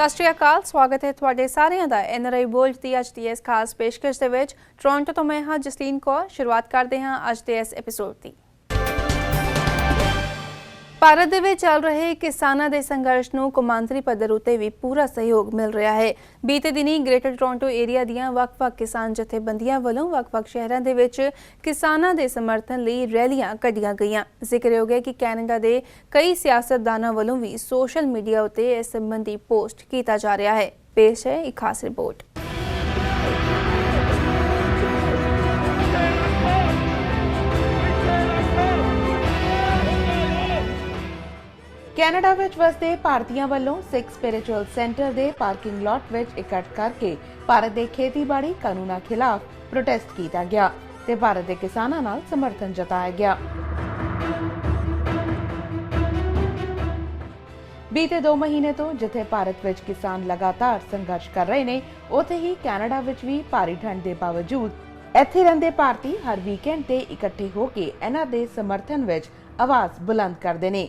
ਸਤਿ ਸ਼੍ਰੀ ਅਕਾਲ, ਸਵਾਗਤ ਹੈ ਤੁਹਾਡੇ ਸਾਰਿਆਂ ਦਾ NRI ਬੋਲਡ ਦੀ ਅੱਜ ਦੀ ਇਸ ਖਾਸ ਪੇਸ਼ਕਸ਼ ਦੇ ਵਿੱਚ। ਟੋਰਾਂਟੋ ਤੋਂ ਮੈਂ ਹਾਂ ਜਸਲੀਨ ਕੌਰ। ਸ਼ੁਰੂਆਤ ਕਰਦੇ ਹਾਂ ਅੱਜ ਦੇ ਇਸ ਐਪੀਸੋਡ ਦੀ। ਭਾਰਤ ਦੇ ਵਿੱਚ ਚੱਲ ਰਹੇ ਕਿਸਾਨਾਂ ਦੇ ਸੰਘਰਸ਼ ਨੂੰ ਕੌਮਾਂਤਰੀ ਪੱਧਰ ਉੱਤੇ ਵੀ ਪੂਰਾ ਸਹਿਯੋਗ ਮਿਲ ਰਿਹਾ ਹੈ। ਬੀਤੇ ਦਿਨੀ ਗ੍ਰੇਟਰ ਟੋਰਾਂਟੋ ਏਰੀਆ ਦੀਆਂ ਵੱਖ-ਵੱਖ ਕਿਸਾਨ ਜਥੇਬੰਦੀਆਂ ਵੱਲੋਂ ਵੱਖ-ਵੱਖ ਸ਼ਹਿਰਾਂ ਦੇ ਵਿੱਚ ਕਿਸਾਨਾਂ ਦੇ ਸਮਰਥਨ ਲਈ ਰੈਲੀਆਂ ਕੱਢੀਆਂ ਗਈਆਂ। ਜ਼ਿਕਰਯੋਗ ਹੈ ਕਿ ਕੈਨੇਡਾ ਦੇ ਕਈ ਸਿਆਸਤਦਾਨਾਂ ਵੱਲੋਂ ਵੀ ਸੋਸ਼ਲ ਮੀਡੀਆ ਉੱਤੇ ਇਸ ਸੰਬੰਧੀ ਪੋਸਟ ਕੀਤਾ ਜਾ ਰਿਹਾ ਹੈ। ਪੇਸ਼ ਹੈ ਇੱਕ ਖਾਸ ਰਿਪੋਰਟ। ਕੈਨੇਡਾ ਵਿੱਚ ਵਸਦੇ ਭਾਰਤੀਆਂ ਵੱਲੋਂ ਸਿੱਖ ਸਪਿਰਿਚੁਅਲ ਸੈਂਟਰ ਦੇ ਪਾਰਕਿੰਗ ਲਾਟ ਵਿੱਚ ਇਕੱਠ ਕਰਕੇ ਭਾਰਤ ਦੇ ਖੇਤੀਬਾੜੀ ਕਾਨੂੰਨਾਂ ਖਿਲਾਫ ਪ੍ਰੋਟੈਸਟ ਕੀਤਾ ਗਿਆ ਤੇ ਭਾਰਤ ਦੇ ਕਿਸਾਨਾਂ ਨਾਲ ਸਮਰਥਨ ਜਤਾਇਆ ਗਿਆ। ਬੀਤੇ 2 ਮਹੀਨੇ ਤੋਂ ਜਿੱਥੇ ਭਾਰਤ ਵਿੱਚ ਕਿਸਾਨ ਲਗਾਤਾਰ ਸੰਘਰਸ਼ ਕਰ ਰਹੇ ਨੇ, ਉੱਥੇ ਹੀ ਕੈਨੇਡਾ ਵਿੱਚ ਵੀ ਭਾਰੀ ਠੰਡ ਦੇ ਬਾਵਜੂਦ ਇੱਥੇ ਰਹਿੰਦੇ ਭਾਰਤੀ ਹਰ ਵੀਕਐਂਡ ਤੇ ਇਕੱਠੇ ਹੋ ਕੇ ਇਹਨਾਂ ਦੇ ਸਮਰਥਨ ਵਿੱਚ ਆਵਾਜ਼ ਬੁਲੰਦ ਕਰਦੇ ਨੇ।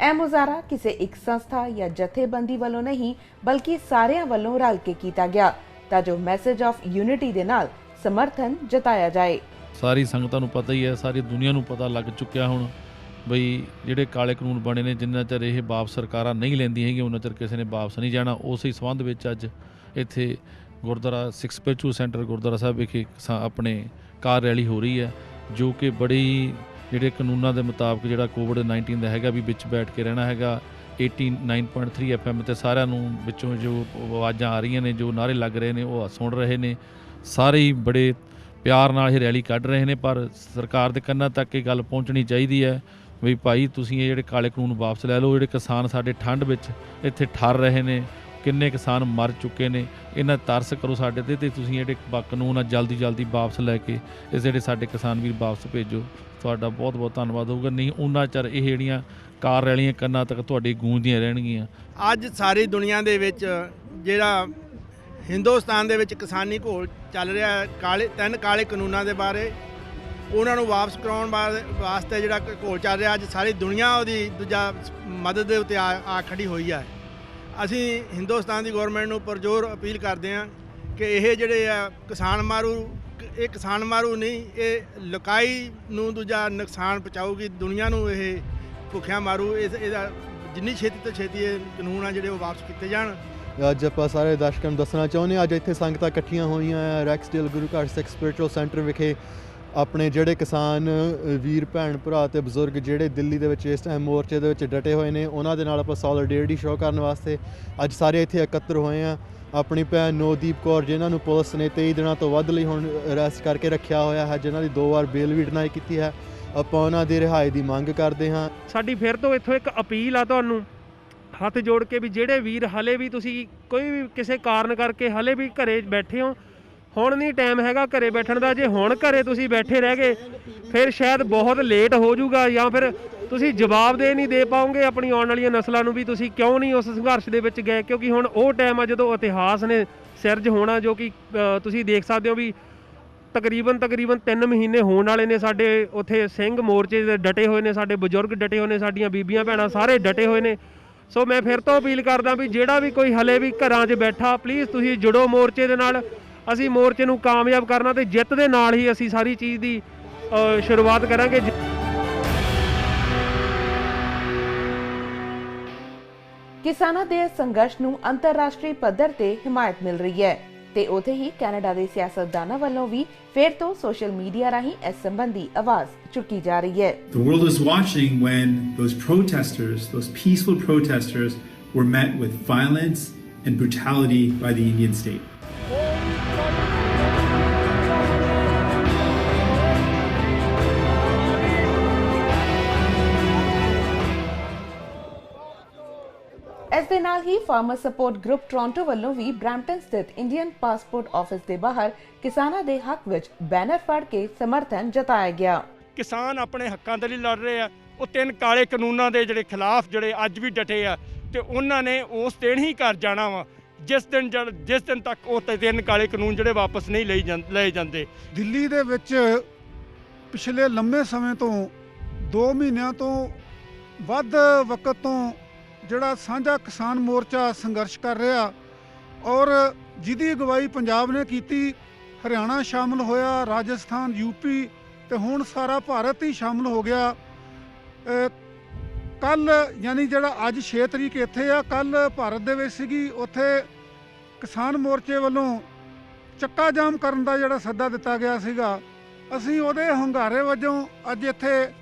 ਇਹ ਮੁਜ਼ਾਹਰਾ ਕਿਸੇ ਇੱਕ ਸੰਸਥਾ ਜਾਂ ਜਥੇਬੰਦੀ ਵੱਲੋਂ ਨਹੀਂ, ਬਲਕਿ ਸਾਰਿਆਂ ਵੱਲੋਂ ਰਲ ਕੇ ਕੀਤਾ ਗਿਆ ਤਾਂ ਜੋ ਮੈਸੇਜ ਆਫ ਯੂਨਿਟੀ ਦੇ ਨਾਲ ਸਮਰਥਨ ਜਤਾਇਆ ਜਾਏ। ਸਾਰੀ ਸੰਗਤਾਂ ਨੂੰ ਪਤਾ ਹੀ ਹੈ, ਸਾਰੀ ਦੁਨੀਆ ਨੂੰ ਪਤਾ ਲੱਗ ਚੁੱਕਿਆ ਹੁਣ ਬਈ ਜਿਹੜੇ ਕਾਲੇ ਕਾਨੂੰਨ ਬਣੇ ਨੇ, ਜਿੰਨਾ ਚਿਰ ਇਹ ਵਾਪਸ ਸਰਕਾਰਾਂ ਨਹੀਂ ਲੈਂਦੀਆਂ ਹੈਗੀਆਂ ਉਹਨਾਂ ਚਿਰ ਕਿਸੇ ਨੇ ਵਾਪਸ ਨਹੀਂ ਜਾਣਾ। ਉਸੇ ਸੰਬੰਧ ਵਿੱਚ ਅੱਜ ਇੱਥੇ ਗੁਰਦੁਆਰਾ ਸਿੱਖ ਸਪਿਰਿਚੁਅਲ ਸੈਂਟਰ ਗੁਰਦੁਆਰਾ ਸਾਹਿਬ ਵਿਖੇ ਆਪਣੇ ਕਾਰ ਰੈਲੀ ਹੋ ਰਹੀ ਹੈ, ਜੋ ਕਿ ਬੜੀ ਜਿਹੜੇ ਕਾਨੂੰਨਾਂ ਦੇ ਮੁਤਾਬਕ ਜਿਹੜਾ ਕੋਵਿਡ-19 ਦਾ ਹੈਗਾ ਵੀ ਵਿੱਚ ਬੈਠ ਕੇ ਰਹਿਣਾ ਹੈਗਾ। 89.3 FM ਤੇ ਸਾਰਿਆਂ ਨੂੰ ਵਿੱਚੋਂ ਜੋ ਆਵਾਜ਼ਾਂ ਆ ਰਹੀਆਂ ਨੇ, ਜੋ ਨਾਅਰੇ ਲੱਗ ਰਹੇ ਨੇ, ਉਹ ਸੁਣ ਰਹੇ ਨੇ। ਸਾਰੇ ਹੀ ਬੜੇ ਪਿਆਰ ਨਾਲ ਇਹ ਰੈਲੀ ਕੱਢ ਰਹੇ ਨੇ, ਪਰ ਸਰਕਾਰ ਦੇ ਕੰਨਾਂ ਤੱਕ ਇਹ ਗੱਲ ਪਹੁੰਚਣੀ ਚਾਹੀਦੀ ਹੈ ਵੀ ਭਾਈ ਤੁਸੀਂ ਇਹ ਜਿਹੜੇ ਕਾਲੇ ਕਾਨੂੰਨ ਵਾਪਸ ਲੈ ਲਓ। ਜਿਹੜੇ ਕਿਸਾਨ ਸਾਡੇ ਠੰਡ ਵਿੱਚ ਇੱਥੇ ਠਰ ਰਹੇ ਨੇ, ਕਿੰਨੇ ਕਿਸਾਨ ਮਰ ਚੁੱਕੇ ਨੇ, ਇਹਨਾਂ ਤਰਸ ਕਰੋ ਸਾਡੇ ਤੇ ਤੁਸੀਂ ਜਿਹੜੇ ਕਾਨੂੰਨ ਆ ਜਲਦੀ ਵਾਪਸ ਲੈ ਕੇ ਇਸ ਜਿਹੜੇ ਸਾਡੇ ਕਿਸਾਨ ਵੀਰ ਵਾਪਸ ਭੇਜੋ। ਤੁਹਾਡਾ ਬਹੁਤ ਬਹੁਤ ਧੰਨਵਾਦ ਹੋਊਗਾ। ਨਹੀਂ ਉਹਨਾਂ ਚਿਰ ਇਹ ਜਿਹੜੀਆਂ ਕਾਰ ਰੈਲੀਆਂ ਕੰਨਾਂ ਤੱਕ ਤੁਹਾਡੀ ਗੂੰਜਦੀਆਂ ਰਹਿਣਗੀਆਂ। ਅੱਜ ਸਾਰੀ ਦੁਨੀਆ ਦੇ ਵਿੱਚ ਜਿਹੜਾ ਹਿੰਦੁਸਤਾਨ ਦੇ ਵਿੱਚ ਕਿਸਾਨੀ ਘੋਲ ਚੱਲ ਰਿਹਾ, ਤਿੰਨ ਕਾਲੇ ਕਾਨੂੰਨਾਂ ਦੇ ਬਾਰੇ ਉਹਨਾਂ ਨੂੰ ਵਾਪਸ ਕਰਾਉਣ ਵਾਸਤੇ ਜਿਹੜਾ ਘੋਲ ਚੱਲ ਰਿਹਾ, ਅੱਜ ਸਾਰੀ ਦੁਨੀਆ ਉਹਦੀ ਮਦਦ ਦੇ ਉੱਤੇ ਆ ਖੜੀ ਹੋਈ ਹੈ। ਅਸੀਂ ਹਿੰਦੁਸਤਾਨ ਦੀ ਗੌਰਮੈਂਟ ਨੂੰ ਪੁਰਜ਼ੋਰ ਅਪੀਲ ਕਰਦੇ ਹਾਂ ਕਿ ਇਹ ਜਿਹੜੇ ਆ ਕਿਸਾਨ ਮਾਰੂ ਨਹੀਂ, ਇਹ ਲੁਕਾਈ ਨੂੰ ਨੁਕਸਾਨ ਪਹੁੰਚਾਊਗੀ ਦੁਨੀਆ ਨੂੰ, ਇਹ ਭੁੱਖਿਆ ਮਾਰੂ। ਇਹਦਾ ਜਿੰਨੀ ਛੇਤੀ ਤੋਂ ਛੇਤੀ ਇਹ ਕਾਨੂੰਨ ਆ ਜਿਹੜੇ ਉਹ ਵਾਪਸ ਕੀਤੇ ਜਾਣ। ਅੱਜ ਆਪਾਂ ਸਾਰੇ ਦਰਸ਼ਕਾਂ ਨੂੰ ਦੱਸਣਾ ਚਾਹੁੰਦੇ ਹਾਂ, ਅੱਜ ਇੱਥੇ ਸੰਗਤਾਂ ਇਕੱਠੀਆਂ ਹੋਈਆਂ ਆ ਰੈਕਸਡੇਲ ਗੁਰੂ ਘਰ ਸਿੱਖ ਸਪਿਰਿਚੁਅਲ ਸੈਂਟਰ ਵਿਖੇ। ਆਪਣੇ ਜਿਹੜੇ ਕਿਸਾਨ ਵੀਰ ਭੈਣ ਭਰਾ ਅਤੇ ਬਜ਼ੁਰਗ ਜਿਹੜੇ ਦਿੱਲੀ ਦੇ ਵਿੱਚ ਇਸ ਟਾਈਮ ਮੋਰਚੇ ਦੇ ਵਿੱਚ ਡਟੇ ਹੋਏ ਨੇ, ਉਹਨਾਂ ਦੇ ਨਾਲ ਆਪਾਂ ਸੋਲੀਡੈਰਿਟੀ ਸ਼ੋਅ ਕਰਨ ਵਾਸਤੇ ਅੱਜ ਸਾਰੇ ਇੱਥੇ ਇਕੱਤਰ ਹੋਏ ਹਾਂ। ਆਪਣੀ ਭੈਣ ਨੋਦੀਪ ਕੌਰ, ਜਿਨ੍ਹਾਂ ਨੂੰ ਪੁਲਿਸ ਨੇ 23 ਦਿਨਾਂ ਤੋਂ ਵੱਧ ਲਈ ਹੁਣ ਅਰੈਸਟ ਕਰਕੇ ਰੱਖਿਆ ਹੋਇਆ ਹੈ, ਜਿਨ੍ਹਾਂ ਦੀ 2 ਵਾਰ ਬੇਲ ਵੀ ਡਿਨਾਈ ਕੀਤੀ ਹੈ, ਆਪਾਂ ਉਹਨਾਂ ਦੀ ਰਿਹਾਈ ਦੀ ਮੰਗ ਕਰਦੇ ਹਾਂ। ਸਾਡੀ ਫਿਰ ਤੋਂ ਇੱਥੋਂ ਇੱਕ ਅਪੀਲ ਆ ਤੁਹਾਨੂੰ ਹੱਥ ਜੋੜ ਕੇ ਵੀ ਜਿਹੜੇ ਵੀਰ ਹਲੇ ਵੀ ਤੁਸੀਂ ਕੋਈ ਵੀ ਕਿਸੇ ਕਾਰਨ ਕਰਕੇ ਹਲੇ ਵੀ ਘਰੇ ਬੈਠੇ ਹੋ, ਹੁਣ ਨਹੀਂ ਟਾਈਮ ਹੈਗਾ ਘਰੇ ਬੈਠਣ ਦਾ। ਜੇ ਹੁਣ ਘਰੇ ਤੁਸੀਂ ਬੈਠੇ ਰਹਿ ਗਏ ਫਿਰ ਸ਼ਾਇਦ ਬਹੁਤ ਲੇਟ ਹੋ ਜਾਊਗਾ, ਜਾਂ ਫਿਰ ਤੁਸੀਂ ਜਵਾਬਦੇਹ ਨਹੀਂ ਦੇ ਪਾਓਗੇ ਆਪਣੀ ਆਉਣ ਵਾਲੀਆਂ ਨਸਲਾਂ ਨੂੰ ਵੀ ਤੁਸੀਂ ਕਿਉਂ ਨਹੀਂ ਉਸ ਸੰਘਰਸ਼ ਦੇ ਵਿੱਚ ਗਏ। ਕਿਉਂਕਿ ਹੁਣ ਉਹ ਟਾਈਮ ਆ ਜਦੋਂ ਇਤਿਹਾਸ ਨੇ ਸਿਰਜ ਹੋਣਾ, ਜੋ ਕਿ ਤੁਸੀਂ ਦੇਖ ਸਕਦੇ ਹੋ ਵੀ ਤਕਰੀਬਨ 3 ਮਹੀਨੇ ਹੋਣ ਵਾਲੇ ਨੇ। ਸਾਡੇ ਉੱਥੇ ਸਿੰਘ ਮੋਰਚੇ ਦੇ ਡਟੇ ਹੋਏ ਨੇ, ਸਾਡੇ ਬਜ਼ੁਰਗ ਡਟੇ ਹੋਏ ਨੇ, ਸਾਡੀਆਂ ਬੀਬੀਆਂ ਭੈਣਾਂ ਸਾਰੇ ਡਟੇ ਹੋਏ ਨੇ। ਸੋ ਮੈਂ ਫਿਰ ਤੋਂ ਅਪੀਲ ਕਰਦਾ ਵੀ ਜਿਹੜਾ ਵੀ ਕੋਈ ਹਲੇ ਵੀ ਘਰਾਂ 'ਚ ਬੈਠਾ, ਪਲੀਜ਼ ਤੁਸੀਂ ਜੁੜੋ ਮੋਰਚੇ ਦੇ ਨਾਲ। ਅਸੀਂ ਮੋਰਚੇ ਨੂੰ ਕਾਮਯਾਬ ਕਰਨਾ ਤੇ ਜਿੱਤ ਦੇ ਨਾਲ ਹੀ ਅਸੀਂ ਸਾਰੀ ਚੀਜ਼ ਦੀ ਸ਼ੁਰੂਆਤ ਕਰਾਂਗੇ। ਕਿਸਾਨਾਂ ਦੇ ਸੰਘਰਸ਼ ਨੂੰ ਅੰਤਰਰਾਸ਼ਟਰੀ ਪੱਧਰ ਤੇ ਹਿਮਾਇਤ ਮਿਲ ਰਹੀ ਹੈ ਤੇ ਉੱਥੇ ਹੀ ਕੈਨੇਡਾ ਦੇ ਸਿਆਸਤਦਾਨਾਂ ਵੱਲੋਂ ਵੀ ਫਿਰ ਤੋਂ ਸੋਸ਼ਲ ਮੀਡੀਆ ਰਾਹੀਂ ਇਸ ਸੰਬੰਧੀ ਆਵਾਜ਼ ਚੁੱਕੀ ਜਾ ਰਹੀ ਹੈ। The world is watching when those protesters, those peaceful protesters were met with violence and brutality by the Indian state. ਇਸ ਦੇ ਨਾਲ ਹੀ ਫਾਰਮਰ ਸਪੋਰਟ ਗਰੁੱਪ ਟੋਰਾਂਟੋ ਵੱਲੋਂ ਵੀ ਬਰੈਂਪਟਨ ਸਥਿਤ ਇੰਡੀਅਨ ਪਾਸਪੋਰਟ ਆਫਿਸ ਦੇ ਬਾਹਰ ਕਿਸਾਨਾਂ ਦੇ ਹੱਕ ਵਿੱਚ ਬੈਨਰ ਫੜ ਕੇ ਸਮਰਥਨ ਜਤਾਇਆ ਗਿਆ। ਕਿਸਾਨ ਆਪਣੇ ਹੱਕਾਂ ਦੇ ਲਈ ਲੜ ਰਹੇ ਆ। ਉਹ 3 ਕਾਲੇ ਕਾਨੂੰਨਾਂ ਦੇ ਜਿਹੜੇ ਖਿਲਾਫ ਜਿਹੜੇ ਅੱਜ ਵੀ ਡਟੇ ਆ, ਤੇ ਉਹਨਾਂ ਨੇ ਉਸ ਦਿਨ ਹੀ ਘਰ ਜਾਣਾ ਵਾ ਜਿਸ ਦਿਨ ਤੱਕ ਉਹ 3 ਕਾਲੇ ਕਾਨੂੰਨ ਜਿਹੜੇ ਵਾਪਸ ਨਹੀਂ ਲਏ ਜਾਂਦੇ। ਦਿੱਲੀ ਦੇ ਵਿੱਚ ਪਿਛਲੇ ਲੰਮੇ ਸਮੇਂ ਤੋਂ 2 ਮਹੀਨਿਆਂ ਤੋਂ ਵੱਧ ਵਕਤ ਤੋਂ ਜਿਹੜਾ ਸਾਂਝਾ ਕਿਸਾਨ ਮੋਰਚਾ ਸੰਘਰਸ਼ ਕਰ ਰਿਹਾ ਔਰ ਜਿਹਦੀ ਅਗਵਾਈ ਪੰਜਾਬ ਨੇ ਕੀਤੀ, ਹਰਿਆਣਾ ਸ਼ਾਮਲ ਹੋਇਆ, ਰਾਜਸਥਾਨ, ਯੂਪੀ ਤੇ ਹੁਣ ਸਾਰਾ ਭਾਰਤ ਹੀ ਸ਼ਾਮਲ ਹੋ ਗਿਆ। ਕੱਲ ਯਾਨੀ ਜਿਹੜਾ ਅੱਜ 6 ਤਰੀਕ ਇੱਥੇ ਆ, ਕੱਲ ਭਾਰਤ ਦੇ ਵਿੱਚ ਸੀਗੀ, ਉੱਥੇ ਕਿਸਾਨ ਮੋਰਚੇ ਵੱਲੋਂ ਚੱਕਾ ਜਾਮ ਕਰਨ ਦਾ ਜਿਹੜਾ ਸੱਦਾ ਦਿੱਤਾ ਗਿਆ ਸੀਗਾ। ਅਸੀਂ ਉਹਦੇ ਹੁੰਗਾਰੇ ਵਜੋਂ ਅੱਜ ਇੱਥੇ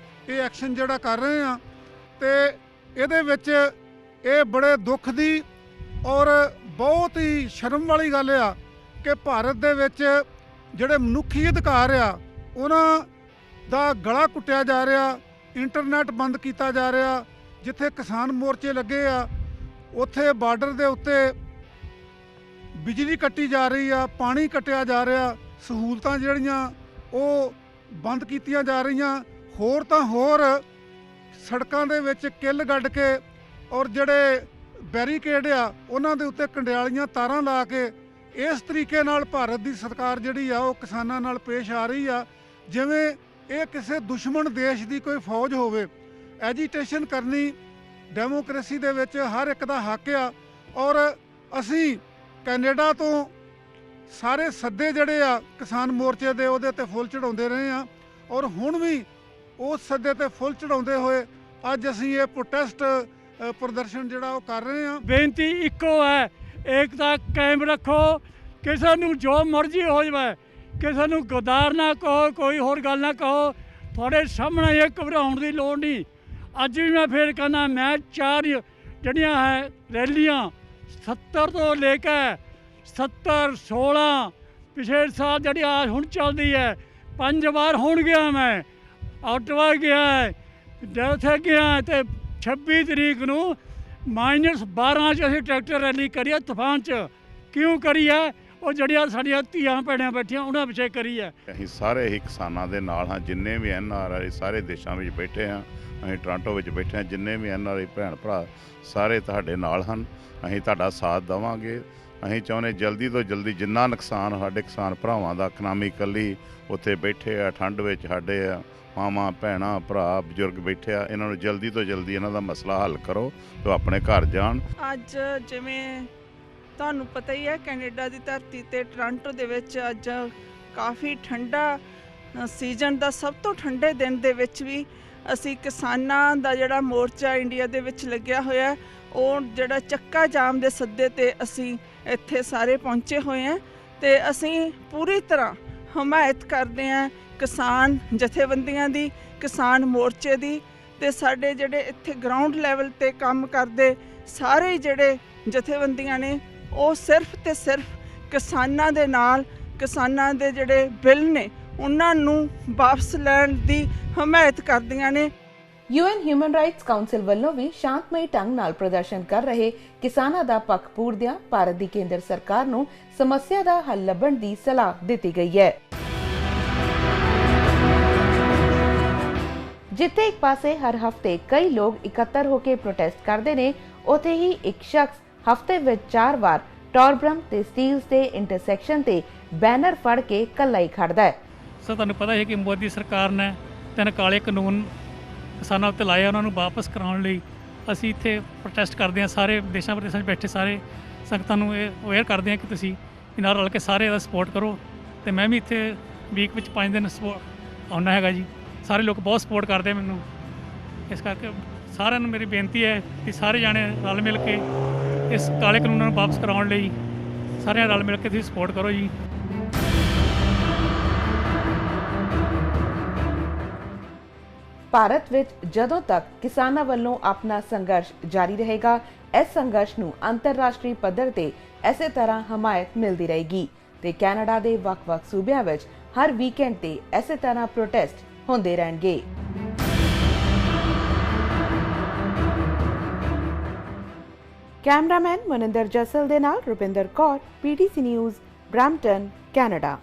ਇਹ ਐਕਸ਼ਨ ਜਿਹੜਾ ਕਰ ਰਹੇ ਹਾਂ ਤੇ ਇਹਦੇ ਵਿੱਚ ਇਹ ਬੜੇ ਦੁੱਖ ਦੀ ਔਰ ਬਹੁਤ ਹੀ ਸ਼ਰਮ ਵਾਲੀ ਗੱਲ ਆ ਕਿ ਭਾਰਤ ਦੇ ਵਿੱਚ ਜਿਹੜੇ ਮਨੁੱਖੀ ਅਧਿਕਾਰ ਆ ਉਹਨਾਂ ਦਾ ਗਲਾ ਕੁੱਟਿਆ ਜਾ ਰਿਹਾ, ਇੰਟਰਨੈਟ ਬੰਦ ਕੀਤਾ ਜਾ ਰਿਹਾ। ਜਿੱਥੇ ਕਿਸਾਨ ਮੋਰਚੇ ਲੱਗੇ ਆ ਉੱਥੇ ਬਾਰਡਰ ਦੇ ਉੱਤੇ ਬਿਜਲੀ ਕੱਟੀ ਜਾ ਰਹੀ ਆ, ਪਾਣੀ ਕੱਟਿਆ ਜਾ ਰਿਹਾ, ਸਹੂਲਤਾਂ ਜਿਹੜੀਆਂ ਉਹ ਬੰਦ ਕੀਤੀਆਂ ਜਾ ਰਹੀਆਂ। ਹੋਰ ਤਾਂ ਹੋਰ ਸੜਕਾਂ ਦੇ ਵਿੱਚ ਕਿੱਲ ਗੱਡ ਕੇ ਔਰ ਜਿਹੜੇ ਬੈਰੀਕੇਡ ਆ ਉਹਨਾਂ ਦੇ ਉੱਤੇ ਕੰਡਿਆਲੀਆਂ ਤਾਰਾਂ ਲਾ ਕੇ ਇਸ ਤਰੀਕੇ ਨਾਲ ਭਾਰਤ ਦੀ ਸਰਕਾਰ ਜਿਹੜੀ ਆ ਉਹ ਕਿਸਾਨਾਂ ਨਾਲ ਪੇਸ਼ ਆ ਰਹੀ ਆ ਜਿਵੇਂ ਇਹ ਕਿਸੇ ਦੁਸ਼ਮਣ ਦੇਸ਼ ਦੀ ਕੋਈ ਫੌਜ ਹੋਵੇ। ਐਜੀਟੇਸ਼ਨ ਕਰਨੀ ਡੈਮੋਕ੍ਰੇਸੀ ਦੇ ਵਿੱਚ ਹਰ ਇੱਕ ਦਾ ਹੱਕ ਆ ਔਰ ਅਸੀਂ ਕੈਨੇਡਾ ਤੋਂ ਸਾਰੇ ਸੱਦੇ ਜਿਹੜੇ ਆ ਕਿਸਾਨ ਮੋਰਚੇ ਦੇ ਉਹਦੇ ਤੇ ਫੁੱਲ ਚੜਾਉਂਦੇ ਰਹੇ ਆ ਔਰ ਹੁਣ ਵੀ ਉਸ ਸੱਦੇ ਤੇ ਫੁੱਲ ਚੜਾਉਂਦੇ ਹੋਏ ਅੱਜ ਅਸੀਂ ਇਹ ਪ੍ਰੋਟੈਸਟ ਪ੍ਰਦਰਸ਼ਨ ਜਿਹੜਾ ਉਹ ਕਰ ਰਹੇ ਹਾਂ। ਬੇਨਤੀ ਇੱਕੋ ਹੈ, ਏਕਤਾ ਕਾਇਮ ਰੱਖੋ। ਕਿਸੇ ਨੂੰ ਜੋ ਮਰਜ਼ੀ ਹੋ ਜਾਵੇ, ਕਿਸੇ ਨੂੰ ਗਦਾਰ ਨਾ ਕਹੋ, ਕੋਈ ਹੋਰ ਗੱਲ ਨਾ ਕਹੋ। ਤੁਹਾਡੇ ਸਾਹਮਣੇ ਇਹ ਘਬਰਾਉਣ ਦੀ ਲੋੜ ਨਹੀਂ। ਅੱਜ ਵੀ ਮੈਂ ਫੇਰ ਕਹਿੰਦਾ, ਮੈਂ 4 ਜਿਹੜੀਆਂ ਹੈ ਰੈਲੀਆਂ 70 ਤੋਂ ਲੈ ਕੇ 70, 16 ਪਿਛਲੇ ਸਾਲ ਜਿਹੜੀ ਆ ਹੁਣ ਚੱਲਦੀ ਹੈ 5 ਵਾਰ ਹੁਣ ਗਿਆ। ਮੈਂ ਆਟਵਾ ਗਿਆ, ਉੱਥੇ ਗਿਆ ਤੇ 26 ਤਰੀਕ ਨੂੰ -12 'ਚ ਅਸੀਂ ਟਰੈਕਟਰ ਰੈਲੀ ਕਰੀ ਹੈ ਤੂਫਾਨ 'ਚ। ਕਿਉਂ ਕਰੀ ਹੈ? ਉਹ ਜਿਹੜੀਆਂ ਸਾਡੀਆਂ ਧੀਆਂ ਭੈਣਾਂ ਬੈਠੀਆਂ ਉਹਨਾਂ ਪਿੱਛੇ ਕਰੀ ਹੈ। ਅਸੀਂ ਸਾਰੇ ਹੀ ਕਿਸਾਨਾਂ ਦੇ ਨਾਲ ਹਾਂ। ਜਿੰਨੇ ਵੀ NRI ਸਾਰੇ ਦੇਸ਼ਾਂ ਵਿੱਚ ਬੈਠੇ ਹਾਂ, ਅਸੀਂ ਟੋਰਾਂਟੋ ਵਿੱਚ ਬੈਠੇ ਹਾਂ, ਜਿੰਨੇ ਵੀ NRI ਭੈਣ ਭਰਾ ਸਾਰੇ ਤੁਹਾਡੇ ਨਾਲ ਹਨ। ਅਸੀਂ ਤੁਹਾਡਾ ਸਾਥ ਦੇਵਾਂਗੇ। ਅਸੀਂ ਚਾਹੁੰਦੇ ਜਲਦੀ ਤੋਂ ਜਲਦੀ ਜਿੰਨਾ ਨੁਕਸਾਨ ਸਾਡੇ ਕਿਸਾਨ ਭਰਾਵਾਂ ਦਾ ਇਕਨੋਮਿਕਲੀ ਉੱਥੇ ਬੈਠੇ ਆ, ਠੰਡ ਵਿੱਚ ਸਾਡੇ ਆ ਮਾਵਾਂ ਭੈਣਾਂ ਭਰਾ ਬਜ਼ੁਰਗ ਬੈਠੇ ਆ, ਇਹਨਾਂ ਨੂੰ ਜਲਦੀ ਤੋਂ ਜਲਦੀ ਇਹਨਾਂ ਦਾ ਮਸਲਾ ਹੱਲ ਕਰੋ ਤੇ ਆਪਣੇ ਘਰ ਜਾਣ। ਅੱਜ ਜਿਵੇਂ ਤੁਹਾਨੂੰ ਪਤਾ ਹੀ ਹੈ, ਕੈਨੇਡਾ ਦੀ ਧਰਤੀ ਤੇ ਟੋਰਾਂਟੋ ਦੇ ਵਿੱਚ ਅੱਜ ਕਾਫੀ ਠੰਡਾ ਸੀਜ਼ਨ ਦਾ ਸਭ ਤੋਂ ਠੰਡੇ ਦਿਨ ਦੇ ਵਿੱਚ ਵੀ ਅਸੀਂ ਕਿਸਾਨਾਂ ਦਾ ਜਿਹੜਾ ਮੋਰਚਾ ਇੰਡੀਆ ਦੇ ਵਿੱਚ ਲੱਗਿਆ ਹੋਇਆ, ਉਹ ਜਿਹੜਾ ਚੱਕਾ ਜਾਮ ਦੇ ਸੱਦੇ ਤੇ ਅਸੀਂ ਇੱਥੇ ਸਾਰੇ ਪਹੁੰਚੇ ਹੋਏ ਹਾਂ ਤੇ ਅਸੀਂ ਪੂਰੀ ਤਰ੍ਹਾਂ ਹਮਾਇਤ ਕਰਦੇ ਹਾਂ ਕਿਸਾਨ ਜਥੇਬੰਦੀਆਂ ਦੀ, ਕਿਸਾਨ ਮੋਰਚੇ ਦੀ ਤੇ ਸਾਡੇ ਜਿਹੜੇ ਇੱਥੇ ਗਰਾਊਂਡ ਲੈਵਲ ਤੇ ਕੰਮ ਕਰਦੇ ਸਾਰੇ ਜਿਹੜੇ ਜਥੇਬੰਦੀਆਂ ਨੇ ਉਹ ਸਿਰਫ ਤੇ ਸਿਰਫ ਕਿਸਾਨਾਂ ਦੇ ਨਾਲ, ਕਿਸਾਨਾਂ ਦੇ ਜਿਹੜੇ ਬਿੱਲ ਨੇ ਉਹਨਾਂ ਨੂੰ ਵਾਪਸ ਲੈਣ ਦੀ ਹਮਾਇਤ ਕਰਦੀਆਂ ਨੇ। UN ਹਿਊਮਨ ਰਾਈਟਸ ਕਾਉਂਸਲ ਵੱਲੋਂ ਵੀ ਸ਼ਾਂਤਮਈ ਢੰਗ ਨਾਲ ਪ੍ਰਦਰਸ਼ਨ ਕਰ ਰਹੇ ਕਿਸਾਨਾਂ ਦਾ ਪੱਖ ਪੂਰਦਿਆਂ ਭਾਰਤ ਦੀ ਕੇਂਦਰ ਸਰਕਾਰ ਨੂੰ ਸਮੱਸਿਆ ਦਾ ਹੱਲ ਲੱਭਣ ਦੀ ਸਲਾਹ ਦਿੱਤੀ ਗਈ ਹੈ। ਜਿੱਥੇ ਇੱਕ ਪਾਸੇ ਹਰ ਹਫ਼ਤੇ ਕਈ ਲੋਕ ਇਕੱਤਰ ਹੋ ਕੇ ਪ੍ਰੋਟੈਸਟ ਕਰਦੇ ਨੇ, ਉੱਥੇ ਹੀ ਇੱਕ ਸ਼ਖਸ ਹਫ਼ਤੇ ਵਿੱਚ 4 ਵਾਰ ਟੋਰਬਰਮ ਤੇ ਸਟੀਲਸ ਦੇ ਇੰਟਰਸੈਕਸ਼ਨ ਤੇ ਬੈਨਰ ਫੜ ਕੇ ਕੱਲਾ ਹੀ ਖੜਦਾ ਹੈ। ਸੋ ਤੁਹਾਨੂੰ ਪਤਾ ਹੈ ਕਿ ਮੋਦੀ ਸਰਕਾਰ ਨੇ 3 ਕਾਲੇ ਕਾਨੂੰਨ ਕਿਸਾਨਾਂ ਉੱਤੇ ਲਾਏ, ਉਹਨਾਂ ਨੂੰ ਵਾਪਸ ਕਰਾਉਣ ਲਈ ਅਸੀਂ ਇੱਥੇ ਪ੍ਰੋਟੈਸਟ ਕਰਦੇ ਹਾਂ। ਸਾਰੇ ਦੇਸ਼ਾਂ ਵਿਦੇਸ਼ਾਂ 'ਚ ਬੈਠੇ ਸਾਰੇ ਸੰਗਤਾਂ ਨੂੰ ਇਹ ਅਵੇਅਰ ਕਰਦੇ ਹਾਂ ਕਿ ਤੁਸੀਂ ਇਹਨਾਂ ਨਾਲ ਰਲ ਕੇ ਸਾਰੇ ਇਹਦਾ ਸਪੋਰਟ ਕਰੋ। ਤੇ ਮੈਂ ਵੀ ਇੱਥੇ ਵੀਕ ਵਿੱਚ 5 ਦਿਨ ਆਉਣਾ ਹੈਗਾ ਜੀ। ਸਾਰੇ ਲੋਕ ਬਹੁਤ ਸਪੋਰਟ ਕਰਦੇ ਮੈਨੂੰ, ਇਸ ਕਰਕੇ ਸਾਰਿਆਂ ਨੂੰ ਮੇਰੀ ਬੇਨਤੀ ਹੈ ਕਿ ਸਾਰੇ ਜਾਣੇ ਰਲ ਮਿਲ ਕੇ ਇਸ ਕਾਲੇ ਕਾਨੂੰਨਾਂ ਨੂੰ ਵਾਪਸ ਕਰਾਉਣ ਲਈ ਸਾਰਿਆਂ ਰਲ ਮਿਲ ਕੇ ਤੁਸੀਂ ਸਪੋਰਟ ਕਰੋ ਜੀ। ਭਾਰਤ ਵਿੱਚ ਜਦੋਂ ਤੱਕ ਕਿਸਾਨਾਂ ਵੱਲੋਂ ਆਪਣਾ ਸੰਘਰਸ਼ ਜਾਰੀ ਰਹੇਗਾ, ਇਸ ਸੰਘਰਸ਼ ਨੂੰ ਅੰਤਰਰਾਸ਼ਟਰੀ ਪੱਧਰ ਤੇ ਇਸੇ ਤਰ੍ਹਾਂ ਹਮਾਇਤ ਮਿਲਦੀ ਰਹੇਗੀ ਤੇ ਕੈਨੇਡਾ ਦੇ ਵੱਖ-ਵੱਖ ਸੂਬਿਆਂ ਵਿੱਚ ਹਰ ਵੀਕਐਂਡ ਤੇ ਇਸੇ ਤਰ੍ਹਾਂ ਪ੍ਰੋਟੈਸਟ ਹੁੰਦੇ ਰਹਿਣਗੇ। ਕੈਮਰਾਮੈਨ ਮਨਿੰਦਰ ਜਸਲ ਦੇ ਨਾਲ Rupinder Kaur, PTC news, Brampton, Canada.